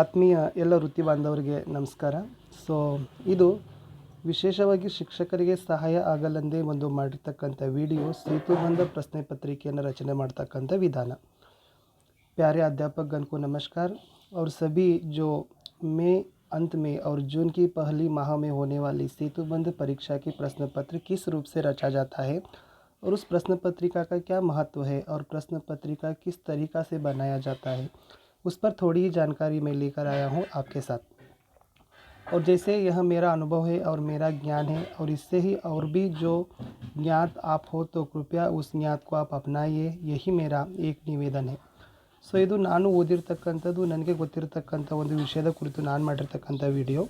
ಆತ್ಮೀಯ ಎಲ್ಲ ವೃತ್ತಿ ಬಾಂಧವರಿಗೆ ನಮಸ್ಕಾರ. ಸೊ ಇದು ವಿಶೇಷವಾಗಿ ಶಿಕ್ಷಕರಿಗೆ ಸಹಾಯ ಆಗಲೆಂದೇ ಒಂದು ಮಾಡಿರ್ತಕ್ಕಂಥ ವಿಡಿಯೋ ಸೇತುಬಂಧ ಪ್ರಶ್ನೆ पत्रिकेಯನ್ನು ರಚನೆ ಮಾಡ್ತಕ್ಕಂಥ ವಿಧಾನ. प्यारे अध्यापकगण को नमस्कार. और सभी जो मई अंत में और जून की पहली माह में होने वाली सेतुबंध परीक्षा की प्रश्न पत्र किस रूप से रचा जाता है और उस प्रश्न पत्रिका का क्या महत्व है और प्रश्न पत्रिका किस तरीक़ा से बनाया जाता है, उस पर थोड़ी ही जानकारी मैं लेकर आया हूँ आपके साथ. और जैसे यह मेरा अनुभव है और मेरा ज्ञान है, और इससे ही और भी जो ज्ञात आप हो तो कृपया उस ज्ञात को आप अपनाइए, यही मेरा एक निवेदन है. ಸೊ ಇದು ನಾನು ಓದಿರ್ತಕ್ಕಂಥದ್ದು, ನನಗೆ ಗೊತ್ತಿರತಕ್ಕಂಥ ಒಂದು ವಿಷಯದ ಕುರಿತು ನಾನು ಮಾಡಿರ್ತಕ್ಕಂಥ ವಿಡಿಯೋ.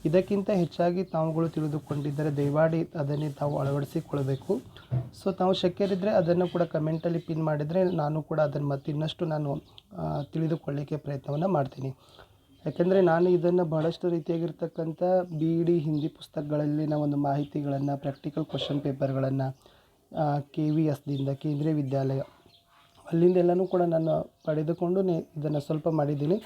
ಇದಕ್ಕಿಂತ ಹೆಚ್ಚಾಗಿ ತಾವುಗಳು ತಿಳಿದುಕೊಂಡಿದ್ದರೆ ದಯಮಾಡಿ ಅದನ್ನೇ ತಾವು ಅಳವಡಿಸಿಕೊಳ್ಳಬೇಕು. ಸೊ ತಾವು ಶಕ್ಯರಿದ್ದರೆ ಅದನ್ನು ಕೂಡ ಕಮೆಂಟಲ್ಲಿ ಪಿನ್ ಮಾಡಿದರೆ ನಾನು ಕೂಡ ಅದನ್ನು ಮತ್ತೆ ಇನ್ನಷ್ಟು ನಾನು ತಿಳಿದುಕೊಳ್ಳಿಕ್ಕೆ ಪ್ರಯತ್ನವನ್ನು ಮಾಡ್ತೀನಿ. ಯಾಕೆಂದರೆ ನಾನು ಇದನ್ನು ಬಹಳಷ್ಟು ರೀತಿಯಾಗಿರ್ತಕ್ಕಂಥ BED ಹಿಂದಿ ಪುಸ್ತಕಗಳಲ್ಲಿನ ಒಂದು ಮಾಹಿತಿಗಳನ್ನು, ಪ್ರಾಕ್ಟಿಕಲ್ ಕ್ವಶನ್ ಪೇಪರ್ಗಳನ್ನು, KVSದಿಂದ ಕೇಂದ್ರೀಯ ವಿದ್ಯಾಲಯ ಅಲ್ಲಿಂದೆಲ್ಲನೂ ಕೂಡ ನಾನು ಪಡೆದುಕೊಂಡು ಇದನ್ನು ಸ್ವಲ್ಪ ಮಾಡಿದ್ದೀನಿ.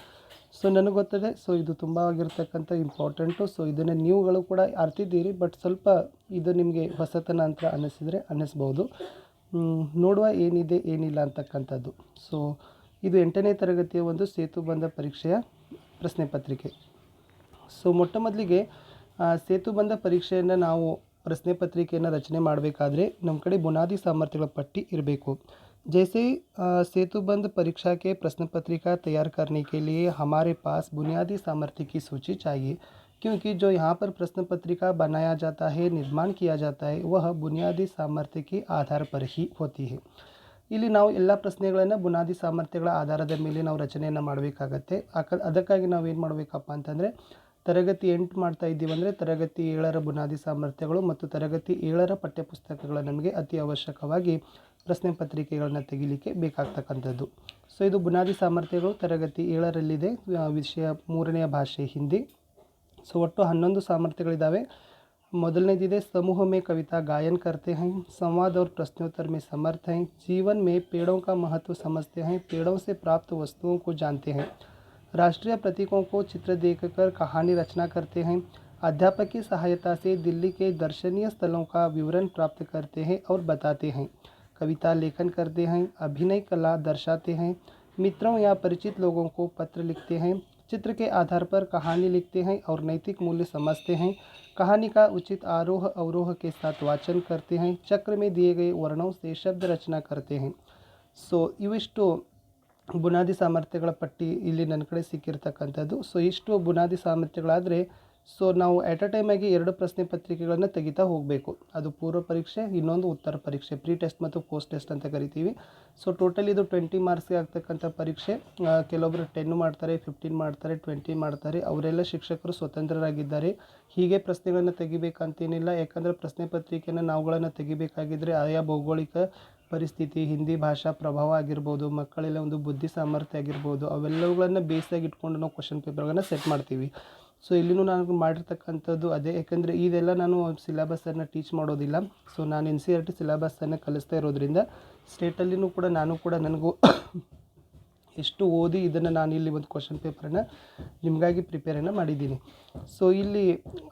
ಸೊ ನನಗೆ ಗೊತ್ತದೆ. ಸೊ ಇದು ತುಂಬ ಆಗಿರ್ತಕ್ಕಂಥ ಇಂಪಾರ್ಟೆಂಟು. ಸೊ ಇದನ್ನು ನೀವುಗಳು ಕೂಡ ಅರ್ತಿದ್ದೀರಿ, ಬಟ್ ಸ್ವಲ್ಪ ಇದು ನಿಮಗೆ ಹೊಸತನ ಅಂತ ಅನ್ನಿಸಿದರೆ ಅನ್ನಿಸ್ಬೋದು. ನೋಡುವ ಏನಿದೆ ಏನಿಲ್ಲ ಅಂತಕ್ಕಂಥದ್ದು. ಸೊ ಇದು 8ನೇ ತರಗತಿಯ ಒಂದು ಸೇತುಬಂಧ ಪರೀಕ್ಷೆಯ ಪ್ರಶ್ನೆ ಪತ್ರಿಕೆ. ಸೊ ಮೊಟ್ಟ ಮೊದಲಿಗೆ ಸೇತುಬಂಧ ಪರೀಕ್ಷೆಯನ್ನು ನಾವು ಪ್ರಶ್ನೆ ಪತ್ರಿಕೆಯನ್ನು ರಚನೆ ಮಾಡಬೇಕಾದ್ರೆ ನಮ್ಮ ಕಡೆ ಬುನಾದಿ ಸಾಮರ್ಥ್ಯಗಳ ಪಟ್ಟಿ ಇರಬೇಕು. जैसे सेतुबंध परीक्षा के प्रश्न पत्रिका तैयार करने के लिए हमारे पास बुनियादी सामर्थ्य की सूची चाहिए, क्योंकि जो यहाँ पर प्रश्न पत्रिका बनाया जाता है, निर्माण किया जाता है, वह बुनियादी सामर्थ्य के आधार पर ही होती है. ಇಲ್ಲಿ ನಾವು ಎಲ್ಲ ಪ್ರಶ್ನೆಗಳನ್ನು ಬುನಾದಿ ಸಾಮರ್ಥ್ಯಗಳ ಆಧಾರದ ಮೇಲೆ ನಾವು ರಚನೆಯನ್ನು ಮಾಡಬೇಕಾಗತ್ತೆ. ಅದಕ್ಕಾಗಿ ನಾವು ಏನು ಮಾಡಬೇಕಪ್ಪ ಅಂತಂದರೆ, ತರಗತಿ 8 ಮಾಡ್ತಾ ಇದ್ದೀವಂದರೆ ತರಗತಿ 7ರ ಬುನಾದಿ ಸಾಮರ್ಥ್ಯಗಳು ಮತ್ತು ತರಗತಿ 7ರ ಪಠ್ಯಪುಸ್ತಕಗಳು ನಮಗೆ ಅತಿ ಅವಶ್ಯಕವಾಗಿ ಪ್ರಶ್ನೆ ಪತ್ರಿಕೆಗಳನ್ನ ತೆಗಿಲಿಕ್ಕೆ ಬೇಕಾಗ್ತಕ್ಕಂಥದ್ದು. ಸೊ ಇದು ಬುನಾದಿ ಸಾಮರ್ಥ್ಯಗಳು ತರಗತಿ 7ರಲ್ಲಿದೆ. ವಿಷಯ 3ನೇ ಭಾಷೆ ಹಿಂದಿ. ಸೊ ಒಟ್ಟು 11 ಸಾಮರ್ಥ್ಯಗಳಿದ್ದಾವೆ. ಮೊದಲನೇದಿದೆ समूह में कविता गायन करते हैं, संवाद और प्रश्नोत्तर में समर्थ हैं, जीवन में पेड़ों का महत्व समझते हैं, पेड़ों से प्राप्त वस्तुओं को जानते हैं, राष्ट्रीय प्रतीकों को चित्र देखकर कहानी रचना करते हैं, अध्यापक की सहायता से दिल्ली के दर्शनीय स्थलों का विवरण प्राप्त करते हैं और बताते हैं, कविता लेखन करते हैं, अभिनय कला दर्शाते हैं, मित्रों या परिचित लोगों को पत्र लिखते हैं, चित्र के आधार पर कहानी लिखते हैं और नैतिक मूल्य समझते हैं, कहानी का उचित आरोह अवरोह के साथ वाचन करते हैं, चक्र में दिए गए वर्णों से शब्द रचना करते हैं. ಸೊ ಇವಿಷ್ಟು ಬುನಾದಿ ಸಾಮರ್ಥ್ಯಗಳ ಪಟ್ಟಿ ಇಲ್ಲಿ ನನ್ನ ಕಡೆ ಸಿಕ್ಕಿರ್ತಕ್ಕಂಥದ್ದು. ಸೊ ಇಷ್ಟು ಬುನಾದಿ ಸಾಮರ್ಥ್ಯಗಳಾದರೆ ಸೊ ನಾವು ಎಟ್ ಅ ಟೈಮಾಗಿ 2 ಪ್ರಶ್ನೆ ಪತ್ರಿಕೆಗಳನ್ನು ತೆಗಿತಾ ಹೋಗಬೇಕು. ಅದು ಪೂರ್ವ ಪರೀಕ್ಷೆ, ಇನ್ನೊಂದು ಉತ್ತರ ಪರೀಕ್ಷೆ, ಪ್ರೀ ಟೆಸ್ಟ್ ಮತ್ತು ಪೋಸ್ಟ್ ಟೆಸ್ಟ್ ಅಂತ ಕರಿತೀವಿ. ಸೊ ಟೋಟಲ್ ಇದು 20 ಮಾರ್ಕ್ಸ್ಗೆ ಆಗ್ತಕ್ಕಂಥ ಪರೀಕ್ಷೆ. ಕೆಲವೊಬ್ಬರು 10 ಮಾಡ್ತಾರೆ, 15 ಮಾಡ್ತಾರೆ, 20 ಮಾಡ್ತಾರೆ. ಅವರೆಲ್ಲ ಶಿಕ್ಷಕರು ಸ್ವತಂತ್ರರಾಗಿದ್ದಾರೆ. ಹೀಗೆ ಪ್ರಶ್ನೆಗಳನ್ನು ತೆಗಿಬೇಕಂತೇನಿಲ್ಲ. ಯಾಕಂದರೆ ಪ್ರಶ್ನೆ ಪತ್ರಿಕೆಯನ್ನು ನಾವುಗಳನ್ನು ತೆಗಿಬೇಕಾಗಿದ್ದರೆ ಆಯಾ ಭೌಗೋಳಿಕ ಪರಿಸ್ಥಿತಿ, ಹಿಂದಿ ಭಾಷಾ ಪ್ರಭಾವ ಆಗಿರ್ಬೋದು, ಮಕ್ಕಳೆಲ್ಲ ಒಂದು ಬುದ್ಧಿ ಸಾಮರ್ಥ್ಯ ಆಗಿರ್ಬೋದು, ಅವೆಲ್ಲವುಗಳನ್ನು ಬೇಸಾಗಿ ಇಟ್ಕೊಂಡು ನಾವು ಕ್ವಶನ್ ಪೇಪರ್ಗಳನ್ನು ಸೆಟ್ ಮಾಡ್ತೀವಿ. ಸೊ ಇಲ್ಲಿನೂ ನಾನು ಮಾಡಿರ್ತಕ್ಕಂಥದ್ದು ಅದೇ. ಯಾಕಂದರೆ ಇದೆಲ್ಲ ನಾನು ಸಿಲೆಬಸ್ಸನ್ನು ಟೀಚ್ ಮಾಡೋದಿಲ್ಲ. ಸೊ ನಾನು NCERT ಸಿಲೆಬಸ್ಸನ್ನು ಕಲಿಸ್ತಾ ಇರೋದ್ರಿಂದ ಸ್ಟೇಟಲ್ಲಿನೂ ಕೂಡ ನಾನು ಕೂಡ ನನಗೂ ಎಷ್ಟು ಓದಿ ಇದನ್ನು ನಾನು ಇಲ್ಲಿ ಒಂದು ಕ್ವಶನ್ ಪೇಪರನ್ನು ನಿಮಗಾಗಿ ಪ್ರಿಪೇರನ್ನು ಮಾಡಿದ್ದೀನಿ. ಸೊ ಇಲ್ಲಿ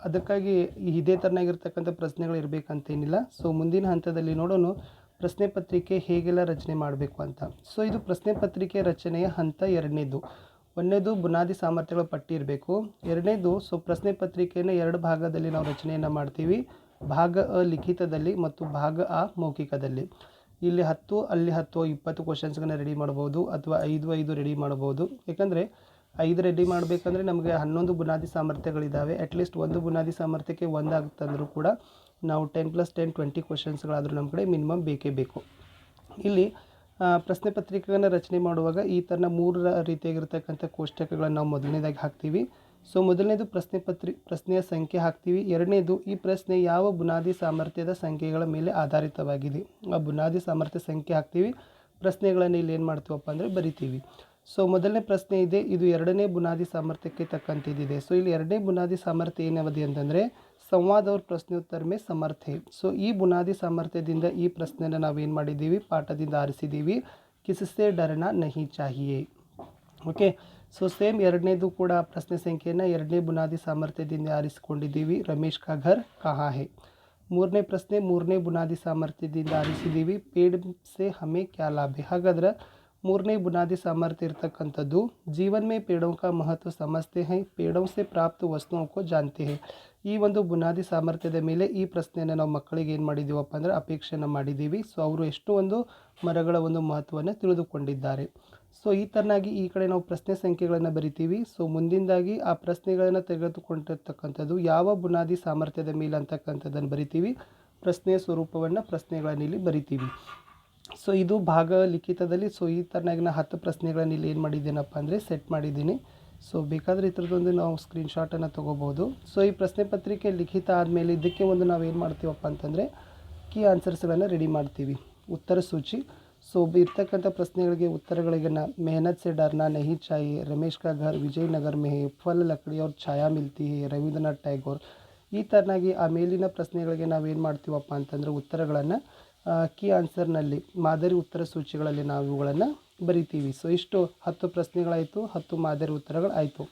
ಅದಕ್ಕಾಗಿ ಇದೇ ಥರನಾಗಿರ್ತಕ್ಕಂಥ ಪ್ರಶ್ನೆಗಳು ಇರಬೇಕಂತೇನಿಲ್ಲ. ಸೊ ಮುಂದಿನ ಹಂತದಲ್ಲಿ ನೋಡೋಣ ಪ್ರಶ್ನೆ ಪತ್ರಿಕೆ ಹೇಗೆಲ್ಲ ರಚನೆ ಮಾಡಬೇಕು ಅಂತ. ಸೊ ಇದು ಪ್ರಶ್ನೆ ಪತ್ರಿಕೆ ರಚನೆಯ ಹಂತ 2ನೇದು. 1ನೇದು ಬುನಾದಿ ಸಾಮರ್ಥ್ಯಗಳ ಪಟ್ಟಿ ಇರಬೇಕು. 2ನೇದು ಸೊ ಪ್ರಶ್ನೆ ಪತ್ರಿಕೆಯನ್ನು 2 ಭಾಗದಲ್ಲಿ ನಾವು ರಚನೆಯನ್ನು ಮಾಡ್ತೀವಿ. ಭಾಗ ಅ ಲಿಖಿತದಲ್ಲಿ ಮತ್ತು ಭಾಗ ಆ ಮೌಖಿಕದಲ್ಲಿ. ಇಲ್ಲಿ 10, ಅಲ್ಲಿ 10, 20 ಕ್ವಶನ್ಸ್ಗಳನ್ನ ರೆಡಿ ಮಾಡ್ಬೋದು, ಅಥವಾ 5 ರೆಡಿ ಮಾಡ್ಬೋದು. ಯಾಕಂದರೆ 5 ರೆಡಿ ಮಾಡಬೇಕಂದ್ರೆ ನಮಗೆ 11 ಬುನಾದಿ ಸಾಮರ್ಥ್ಯಗಳಿದ್ದಾವೆ. ಅಟ್ಲೀಸ್ಟ್ ಒಂದು ಬುನಾದಿ ಸಾಮರ್ಥ್ಯಕ್ಕೆ 1 ಆಗ್ತಂದ್ರೂ ಕೂಡ ನಾವು 10+10 20 ಕ್ವಶನ್ಸ್ಗಳಾದರೂ ನಮ್ಮ ಕಡೆ ಮಿನಿಮಮ್ ಬೇಕೇ ಬೇಕು. ಇಲ್ಲಿ ಪ್ರಶ್ನೆ ಪತ್ರಿಕೆಗಳನ್ನು ರಚನೆ ಮಾಡುವಾಗ ಈ ಥರನ 3 ರೀತಿಯಾಗಿರ್ತಕ್ಕಂಥ ಕೋಷ್ಟಕಗಳನ್ನು ನಾವು ಮೊದಲನೇದಾಗಿ ಹಾಕ್ತೀವಿ. ಸೊ ಮೊದಲನೇದು ಪ್ರಶ್ನೆಯ ಸಂಖ್ಯೆ ಹಾಕ್ತೀವಿ. 2ನೇದು ಈ ಪ್ರಶ್ನೆ ಯಾವ ಬುನಾದಿ ಸಾಮರ್ಥ್ಯದ ಸಂಖ್ಯೆಗಳ ಮೇಲೆ ಆಧಾರಿತವಾಗಿದೆ, ಆ ಬುನಾದಿ ಸಾಮರ್ಥ್ಯ ಸಂಖ್ಯೆ ಹಾಕ್ತೀವಿ. ಪ್ರಶ್ನೆಗಳನ್ನು ಇಲ್ಲಿ ಏನು ಮಾಡ್ತೀವಪ್ಪ ಅಂದರೆ ಬರಿತೀವಿ. ಸೊ ಮೊದಲನೇ ಪ್ರಶ್ನೆ ಇದೆ, ಇದು 2ನೇ ಬುನಾದಿ ಸಾಮರ್ಥ್ಯಕ್ಕೆ ತಕ್ಕಂತಿದೆ. ಸೊ ಇಲ್ಲಿ 2ನೇ ಬುನಾದಿ ಸಾಮರ್ಥ್ಯ ಏನಾವಧಿ ಅಂತಂದರೆ ಸಂವಾದ और ಪ್ರಶ್ನೋತ್ತರ में समर्थ है. ಸೊ ಈ ಬುನಾದಿ ಸಾಮರ್ಥ್ಯದಿಂದ ಈ ಪ್ರಶ್ನೆಯನ್ನು ನಾವೇನು ಮಾಡಿದ್ದೀವಿ, ಪಾಠದಿಂದ ಆರಿಸಿದ್ದೀವಿ. ಕಿಸಸೆ ಡರನಾ ನಹಿ ಚಾಹಿಯೇ. ಓಕೆ. ಸೊ ಸೇಮ್ ಎರಡನೇದು ಕೂಡ ಪ್ರಶ್ನೆ ಸಂಖ್ಯೆಯನ್ನು ಎರಡನೇ ಬುನಾದಿ ಸಾಮರ್ಥ್ಯದಿಂದ ಆರಿಸಿಕೊಂಡಿದ್ದೀವಿ. ರಮೇಶ್ ಕಾ ಘರ್ ಕಹಾ ಹೈ. ಮೂರನೇ ಪ್ರಶ್ನೆ ಮೂರನೇ ಬುನಾದಿ ಸಾಮರ್ಥ್ಯದಿಂದ ಆರಿಸಿದ್ದೀವಿ. ಪೇಡ್ ಸೆ ಹಮೆ ಕ್ಯಾ ಲಾಭ ಹೈ. ಹಾಗಾದ್ರೆ ಮೂರನೇ ಬುನಾದಿ ಸಾಮರ್ಥ್ಯ ಇರ್ತಕ್ಕಂಥದ್ದು ಜೀವನ್ ಮೇ ಪೇಡೋं का महत्व समझते हैं, पेड़ों से प्राप्त वस्तुओं को जानते हैं. ಈ ಒಂದು ಬುನಾದಿ ಸಾಮರ್ಥ್ಯದ ಮೇಲೆ ಈ ಪ್ರಶ್ನೆಯನ್ನು ನಾವು ಮಕ್ಕಳಿಗೆ ಏನು ಮಾಡಿದ್ದೀವಪ್ಪ ಅಂದರೆ ಅಪೇಕ್ಷೆಯನ್ನು ಮಾಡಿದ್ದೀವಿ. ಸೊ ಅವರು ಎಷ್ಟು ಒಂದು ಮರಗಳ ಒಂದು ಮಹತ್ವವನ್ನು ತಿಳಿದುಕೊಂಡಿದ್ದಾರೆ. ಸೊ ಈ ಥರನಾಗಿ ಈ ಕಡೆ ನಾವು ಪ್ರಶ್ನೆ ಸಂಖ್ಯೆಗಳನ್ನು ಬರಿತೀವಿ. ಸೊ ಮುಂದಿಂದಾಗಿ ಆ ಪ್ರಶ್ನೆಗಳನ್ನು ತೆಗೆದುಕೊಂಡಿರ್ತಕ್ಕಂಥದ್ದು ಯಾವ ಬುನಾದಿ ಸಾಮರ್ಥ್ಯದ ಮೇಲೆ ಅಂತಕ್ಕಂಥದ್ದನ್ನು ಬರಿತೀವಿ. ಪ್ರಶ್ನೆಯ ಸ್ವರೂಪವನ್ನು ಪ್ರಶ್ನೆಗಳನ್ನು ಇಲ್ಲಿ ಬರಿತೀವಿ. ಸೊ ಇದು ಭಾಗ ಲಿಖಿತದಲ್ಲಿ. ಸೊ ಈ ಥರನಾಗಿ ನಾನು 10 ಪ್ರಶ್ನೆಗಳನ್ನು ಇಲ್ಲಿ ಏನು ಮಾಡಿದ್ದೀನಪ್ಪ ಅಂದರೆ ಸೆಟ್ ಮಾಡಿದ್ದೀನಿ. ಸೊ ಬೇಕಾದರೆ ಈ ಥರದೊಂದು ನಾವು ಸ್ಕ್ರೀನ್ಶಾಟನ್ನು ತೊಗೋಬೋದು. ಸೊ ಈ ಪ್ರಶ್ನೆ ಪತ್ರಿಕೆ ಲಿಖಿತ ಆದಮೇಲೆ ಇದಕ್ಕೆ ಒಂದು ನಾವು ಏನು ಮಾಡ್ತೀವಪ್ಪ ಅಂತಂದರೆ ಕೀ ಆನ್ಸರ್ಸ್ಗಳನ್ನು ರೆಡಿ ಮಾಡ್ತೀವಿ. ಉತ್ತರ ಸೂಚಿ. ಸೊ ಇರ್ತಕ್ಕಂಥ ಪ್ರಶ್ನೆಗಳಿಗೆ ಉತ್ತರಗಳಿಗೆ ಮೆಹನತ್ ಸೆ ಡರ್ನಾ ನಹಿ ಚಾಹಿಯೆ, ರಮೇಶ್ ಕಾ ಘರ್ ವಿಜಯನಗರ ಮೇ ಹೈ, ಫಲ್ ಲಕಡಿ ಅವ್ರ ಛಾಯಾ ಮಿಲ್ತಿ ಹೈ, ರವೀಂದ್ರನಾಥ್ ಟ್ಯಾಗೋರ್. ಈ ಥರನಾಗಿ ಆ ಮೇಲಿನ ಪ್ರಶ್ನೆಗಳಿಗೆ ನಾವು ಏನು ಮಾಡ್ತೀವಪ್ಪ ಅಂತಂದರೆ ಉತ್ತರಗಳನ್ನು ಕೀ ಆನ್ಸರ್ನಲ್ಲಿ ಮಾದರಿ ಉತ್ತರ ಸೂಚಿಗಳಲ್ಲಿ ನಾವು ಇವುಗಳನ್ನು ಬರಿತೀವಿ. ಸೊ ಇಷ್ಟು 10 ಪ್ರಶ್ನೆಗಳಾಯಿತು, 10 ಮಾದರಿ ಉತ್ತರಗಳು ಆಯಿತು.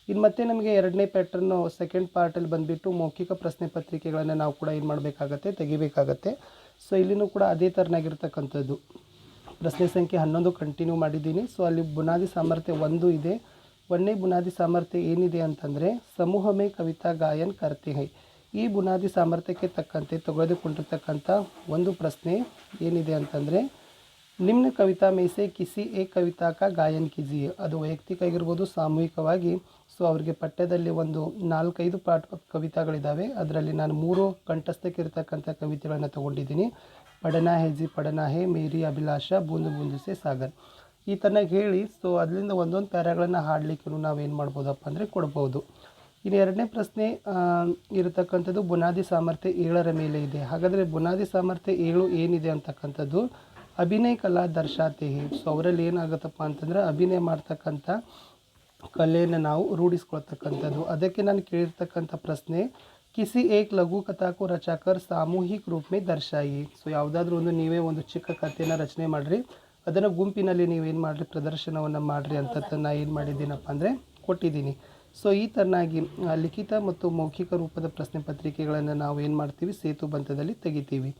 ಇನ್ನು ಮತ್ತೆ ನಮಗೆ ಎರಡನೇ ಪ್ಯಾಟರ್ನು ಸೆಕೆಂಡ್ ಪಾರ್ಟಲ್ಲಿ ಬಂದುಬಿಟ್ಟು ಮೌಖಿಕ ಪ್ರಶ್ನೆ ಪತ್ರಿಕೆಗಳನ್ನು ನಾವು ಕೂಡ ಏನು ಮಾಡಬೇಕಾಗತ್ತೆ, ತೆಗಿಬೇಕಾಗತ್ತೆ. ಸೊ ಇಲ್ಲಿನೂ ಕೂಡ ಅದೇ ಥರನಾಗಿರ್ತಕ್ಕಂಥದ್ದು ಪ್ರಶ್ನೆ ಸಂಖ್ಯೆ 11 ಕಂಟಿನ್ಯೂ ಮಾಡಿದ್ದೀನಿ. ಸೊ ಅಲ್ಲಿ ಬುನಾದಿ ಸಾಮರ್ಥ್ಯ 1 ಇದೆ. ಒಂದನೇ ಬುನಾದಿ ಸಾಮರ್ಥ್ಯ ಏನಿದೆ ಅಂತಂದರೆ ಸಮೂಹ ಮೇ ಕವಿತಾ ಗಾಯನ್ ಕರ್ತೆ ಹೈ. ಈ ಬುನಾದಿ ಸಾಮರ್ಥ್ಯಕ್ಕೆ ತಕ್ಕಂತೆ ತೆಗೆದುಕೊಂಡಿರ್ತಕ್ಕಂಥ ಒಂದು ಪ್ರಶ್ನೆ ಏನಿದೆ ಅಂತಂದರೆ ನಿಮ್ನ ಕವಿತಾ ಮೇಸೆ ಕಿಸಿ ಏ ಕವಿತಾ ಕಾ ಗಾಯನ್ ಕೀಜಿಯೆ. ಅದು ವೈಯಕ್ತಿಕ ಆಗಿರ್ಬೋದು, ಸಾಮೂಹಿಕವಾಗಿ. ಸೊ ಅವರಿಗೆ ಪಠ್ಯದಲ್ಲಿ ಒಂದು 4-5 ಕವಿತಾಗಳಿದ್ದಾವೆ. ಅದರಲ್ಲಿ ನಾನು 3 ಕಂಠಸ್ಥಕ್ಕಿರ್ತಕ್ಕಂಥ ಕವಿತೆಗಳನ್ನು ತೊಗೊಂಡಿದ್ದೀನಿ. ಪಡನಾ ಹೇ ಜಿ ಪಡನಾ ಹೇ, ಮೇರಿ ಅಭಿಲಾಷಾ, ಬೂಂದು ಬೂಂದು ಸೆ ಸಾಗರ್. ಈ ಥರನಾಗಿ ಹೇಳಿ ಸೊ ಅದರಿಂದ ಒಂದೊಂದು ಪ್ಯಾರಾಗಳನ್ನು ಹಾಡಲಿಕ್ಕೂ ನಾವೇನು ಮಾಡ್ಬೋದಪ್ಪ ಅಂದರೆ ಕೊಡ್ಬೋದು. ಇನ್ನು ಎರಡನೇ ಪ್ರಶ್ನೆ ಇರತಕ್ಕಂಥದ್ದು ಬುನಾದಿ ಸಾಮರ್ಥ್ಯ 7ರ ಮೇಲೆ ಇದೆ. ಹಾಗಾದರೆ ಬುನಾದಿ ಸಾಮರ್ಥ್ಯ 7 ಏನಿದೆ ಅಂತಕ್ಕಂಥದ್ದು ಅಭಿನಯ ಕಲಾ ದರ್ಶಾತೆ ಹೇ. ಸೊ ಅವರಲ್ಲಿ ಏನಾಗುತ್ತಪ್ಪ ಅಂತಂದರೆ ಅಭಿನಯ ಮಾಡ್ತಕ್ಕಂಥ ಕಲೆಯನ್ನು ನಾವು ರೂಢಿಸ್ಕೊಳ್ತಕ್ಕಂಥದ್ದು. ಅದಕ್ಕೆ ನಾನು ಕೇಳಿರ್ತಕ್ಕಂಥ ಪ್ರಶ್ನೆ ಕಿಸಿ ಏಕ್ ಲಘು ಕಥಾಕು ರಚಾಕರ್ ಸಾಮೂಹಿಕ ರೂಪ ಮೇ ದರ್ಶಾಯಿ. ಸೊ ಯಾವುದಾದ್ರೂ ಒಂದು ನೀವೇ ಒಂದು ಚಿಕ್ಕ ಕಥೆಯನ್ನು ರಚನೆ ಮಾಡಿರಿ, ಅದನ್ನು ಗುಂಪಿನಲ್ಲಿ ನೀವೇನು ಮಾಡಿರಿ ಪ್ರದರ್ಶನವನ್ನು ಮಾಡಿರಿ ಅಂತ ನಾನು ಏನು ಮಾಡಿದ್ದೀನಪ್ಪ ಅಂದರೆ ಕೊಟ್ಟಿದ್ದೀನಿ. ಸೊ ಈ ಥರನಾಗಿ ಲಿಖಿತ ಮತ್ತು ಮೌಖಿಕ ರೂಪದ ಪ್ರಶ್ನೆ ಪತ್ರಿಕೆಗಳನ್ನು ನಾವು ಏನು ಮಾಡ್ತೀವಿ, ಸೇತುಬಂಧದಲ್ಲಿ ತೆಗಿತೀವಿ.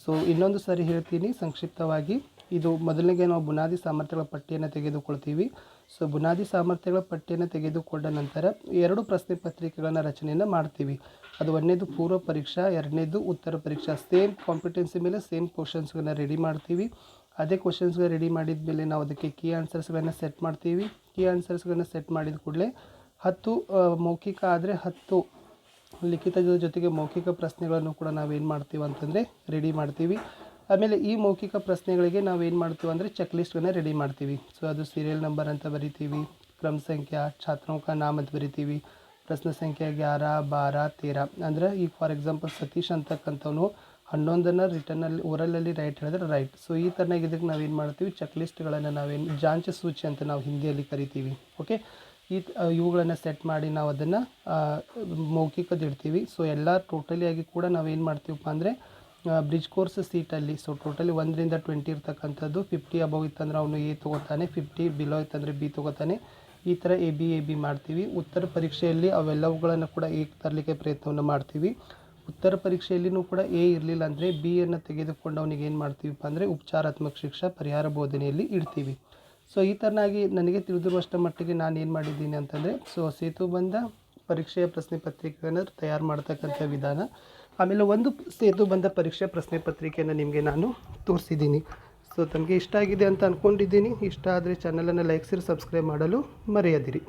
ಸೊ ಇನ್ನೊಂದು ಸಾರಿ ಹೇಳ್ತೀನಿ ಸಂಕ್ಷಿಪ್ತವಾಗಿ. ಇದು ಮೊದಲಿಗೆ ನಾವು ಬುನಾದಿ ಸಾಮರ್ಥ್ಯಗಳ ಪಟ್ಟಿಯನ್ನು ತೆಗೆದುಕೊಳ್ತೀವಿ. ಸೊ ಬುನಾದಿ ಸಾಮರ್ಥ್ಯಗಳ ಪಟ್ಟಿಯನ್ನು ತೆಗೆದುಕೊಂಡ ನಂತರ 2 ಪ್ರಶ್ನೆ ಪತ್ರಿಕೆಗಳನ್ನು ರಚನೆಯನ್ನು ಮಾಡ್ತೀವಿ. ಅದು ಒಂದನೇದು ಪೂರ್ವ ಪರೀಕ್ಷಾ, ಎರಡನೇದು ಉತ್ತರ ಪರೀಕ್ಷಾ. ಸೇಮ್ ಕಾಂಪಿಟೆನ್ಸಿ ಮೇಲೆ ಸೇಮ್ ಕ್ವಶನ್ಸ್ಗಳನ್ನ ರೆಡಿ ಮಾಡ್ತೀವಿ. ಅದೇ ಕ್ವಶನ್ಸ್ಗಳು ರೆಡಿ ಮಾಡಿದ ಮೇಲೆ ನಾವು ಅದಕ್ಕೆ ಕೀ ಆನ್ಸರ್ಸ್ಗಳನ್ನು ಸೆಟ್ ಮಾಡ್ತೀವಿ. ಕೀ ಆನ್ಸರ್ಸ್ಗಳನ್ನು ಸೆಟ್ ಮಾಡಿದ ಕೂಡಲೇ 10 ಮೌಖಿಕ ಆದರೆ 10 ಲಿಖಿತದ ಜೊತೆಗೆ ಮೌಖಿಕ ಪ್ರಶ್ನೆಗಳನ್ನು ಕೂಡ ನಾವೇನು ಮಾಡ್ತೀವಿ ಅಂತಂದರೆ ರೆಡಿ ಮಾಡ್ತೀವಿ. ಆಮೇಲೆ ಈ ಮೌಖಿಕ ಪ್ರಶ್ನೆಗಳಿಗೆ ನಾವೇನು ಮಾಡ್ತೀವಿ ಅಂದರೆ ಚೆಕ್ ಲಿಸ್ಟನ್ನು ರೆಡಿ ಮಾಡ್ತೀವಿ. ಸೊ ಅದು ಸೀರಿಯಲ್ ನಂಬರ್ ಅಂತ ಬರಿತೀವಿ, ಕ್ರಮ ಸಂಖ್ಯಾ, ಛಾತ್ರೋं का नाम ಅಂತ ಬರಿತೀವಿ, ಪ್ರಶ್ನೆ ಸಂಖ್ಯೆ 11, 12, 13. ಅಂದರೆ ಈಗ ಫಾರ್ ಎಕ್ಸಾಂಪಲ್ ಸತೀಶ್ ಅಂತಕ್ಕಂಥವನು 11ನ್ನು ರಿಟರ್ನಲ್ಲಿ ಓರಲಲ್ಲಿ ರೈಟ್ ಹೇಳಿದ್ರೆ ರೈಟ್. ಸೊ ಈ ಥರನಾಗಿ ಇದಕ್ಕೆ ನಾವೇನು ಮಾಡ್ತೀವಿ, ಚೆಕ್ ಲಿಸ್ಟ್ಗಳನ್ನು ನಾವೇನು ಜಾಂಚ ಸೂಚಿ ಅಂತ ನಾವು ಹಿಂದಿಯಲ್ಲಿ ಕರಿತೀವಿ. ಓಕೆ, ಇವುಗಳನ್ನು ಸೆಟ್ ಮಾಡಿ ನಾವು ಅದನ್ನು ಮೌಖಿಕದಿಡ್ತೀವಿ. ಸೊ ಎಲ್ಲ ಟೋಟಲಿಯಾಗಿ ಕೂಡ ನಾವೇನು ಮಾಡ್ತೀವಪ್ಪ ಅಂದರೆ ಬ್ರಿಡ್ಜ್ ಕೋರ್ಸ್ ಸೀಟಲ್ಲಿ ಸೊ ಟೋಟಲಿ 1ರಿಂದ 20 ಇರ್ತಕ್ಕಂಥದ್ದು 50 ಅಬವ್ ಇತ್ತಂದ್ರೆ ಅವನು ಎ ತೊಗೋತಾನೆ, 50 ಬಿಲೋ ಇತ್ತಂದರೆ ಬಿ ತೊಗೋತಾನೆ. ಈ ಥರ ಎ ಬಿ ಮಾಡ್ತೀವಿ. ಉತ್ತರ ಪರೀಕ್ಷೆಯಲ್ಲಿ ಅವೆಲ್ಲವುಗಳನ್ನು ಕೂಡ ಎ ತರಲಿಕ್ಕೆ ಪ್ರಯತ್ನವನ್ನು ಮಾಡ್ತೀವಿ. ಉತ್ತರ ಪರೀಕ್ಷೆಯಲ್ಲಿನೂ ಕೂಡ ಎ ಇರಲಿಲ್ಲ ಅಂದರೆ ಬಿಯನ್ನು ತೆಗೆದುಕೊಂಡು ಅವನಿಗೆ ಏನು ಮಾಡ್ತೀವಪ್ಪ ಅಂದರೆ ಉಪಚಾರಾತ್ಮಕ ಶಿಕ್ಷಾ ಪರಿಹಾರ ಬೋಧನೆಯಲ್ಲಿ ಇಡ್ತೀವಿ. ಸೊ ಈ ಥರನಾಗಿ ನನಗೆ ತಿಳಿದಿರುವಷ್ಟ ಮಟ್ಟಿಗೆ ನಾನು ಏನು ಮಾಡಿದ್ದೀನಿ ಅಂತಂದರೆ ಸೊ ಸೇತುಬಂಧ ಪರೀಕ್ಷೆಯ ಪ್ರಶ್ನೆ ಪತ್ರಿಕೆಯನ್ನು ತಯಾರು ಮಾಡ್ತಕ್ಕಂಥ ವಿಧಾನ, ಆಮೇಲೆ ಒಂದು ಸೇತುಬಂಧ ಪರೀಕ್ಷೆ ಪ್ರಶ್ನೆ ಪತ್ರಿಕೆಯನ್ನು ನಿಮಗೆ ನಾನು ತೋರಿಸಿದ್ದೀನಿ. ಸೊ ತಮಗೆ ಇಷ್ಟ ಆಗಿದೆ ಅಂತ ಅಂದ್ಕೊಂಡಿದ್ದೀನಿ. ಇಷ್ಟ ಆದರೆ ಚಾನಲನ್ನು ಲೈಕ್ ಸಬ್ಸ್ಕ್ರೈಬ್ ಮಾಡಲು ಮರೆಯದಿರಿ.